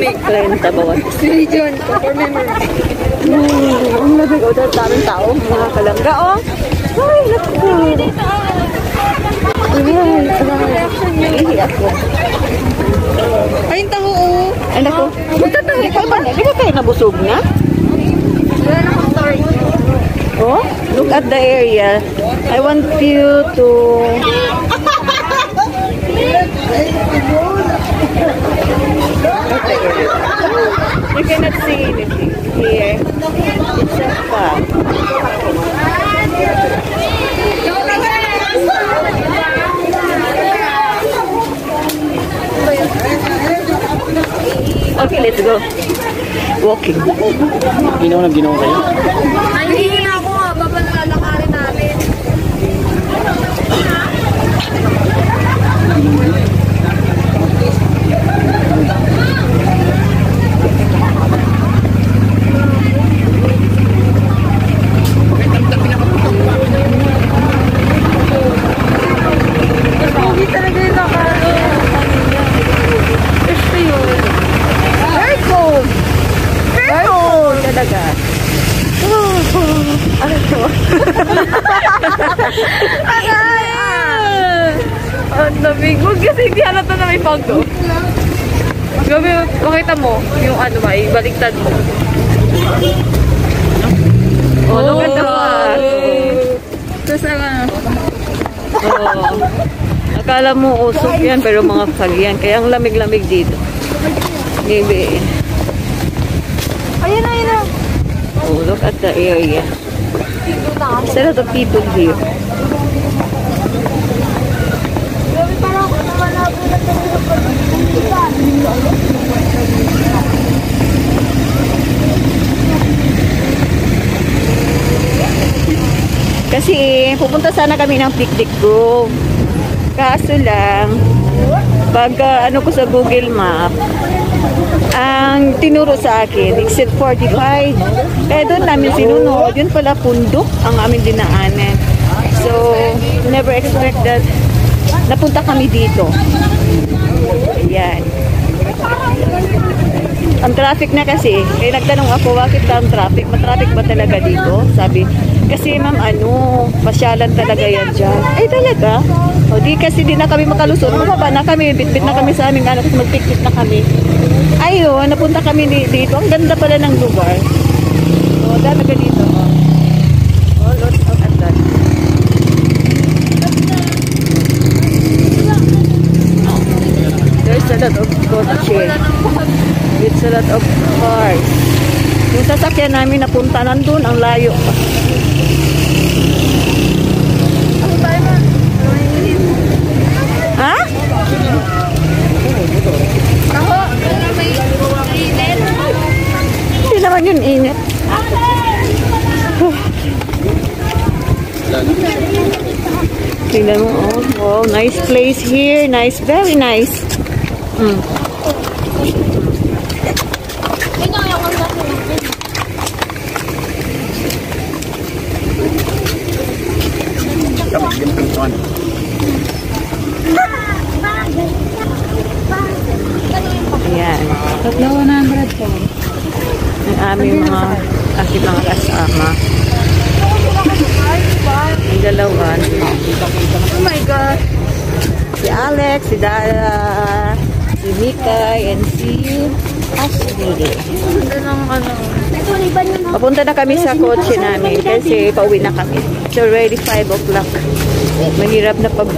Lamig. 30 bawat. Religion, for memory. Ang lamig. O, daming tao. Mga kalangga, oh. Ay, naku. Ihi ako. Ay, taho, oh. Ay, naku. Punta tayo. Ikaw ba? Di ba kayo nabusog na? Wala na akong story. Oh, look at the area. I want you to... You cannot see anything here. It's a park. Okay, let's go. Walking. Ginawa kayo? Ay, hindi na ako nga. Babalalakarin namin. Hindi talaga yung gusto yun. Very cold. Very cold talaga. Ano to? Ang lamig. Huwag kasi hindi halata na may pagdo. Gabi, makita mo yung ano ba, ibaliktad mo. Oh, look at the park. Tapos ano? Oh. Akala mo usok yan, pero mga fog yan. Kaya ang lamig-lamig dito. Maybe. Ayun na, ayun na. Oh, look at the area. There's a lot of people here. Gabi, parang malabo na Kasi pupunta sana kami ng picnic grove. Kaso lang, pag ano ko sa Google Map, ang tinuro sa akin, exit 45. Kaya doon namin sinunod. Yun pala pundok ang aming dinaanan. So, never expect that napunta kami dito. Ayan. Ang traffic na kasi. Kaya nagtanong ako, bakit ka ang traffic? Matraffic ba talaga dito? Sabi, kasi ma'am, pasyalan talaga yan dyan. Ay, talaga? O, di kasi di na kami makalusot. Bumaba na kami, bitbit na kami sa aming kasi mag-picnic na kami. Ayun, napunta kami dito. Ang ganda pala ng lugar. O, dami ka dito. O, look at that. There's a lot of cottages. It's a lot of cars. Yung sasakyan namin napunta nandun, ang layo pa. Ha? Ako, may init. Hindi naman yun init. Tingnan mo, oh. Wow, nice place here. Nice, very nice. Ayan. 100 po. Ang aming mga aking mga kasama. Yung dalawa. Oh my God. Si Alex, si Dara, si Mika, and si Ashley. Ganda ng ano. Papunta na kami sa kotse namin kasi pauwi na kami. It's already 5 o'clock. Mahirap na pag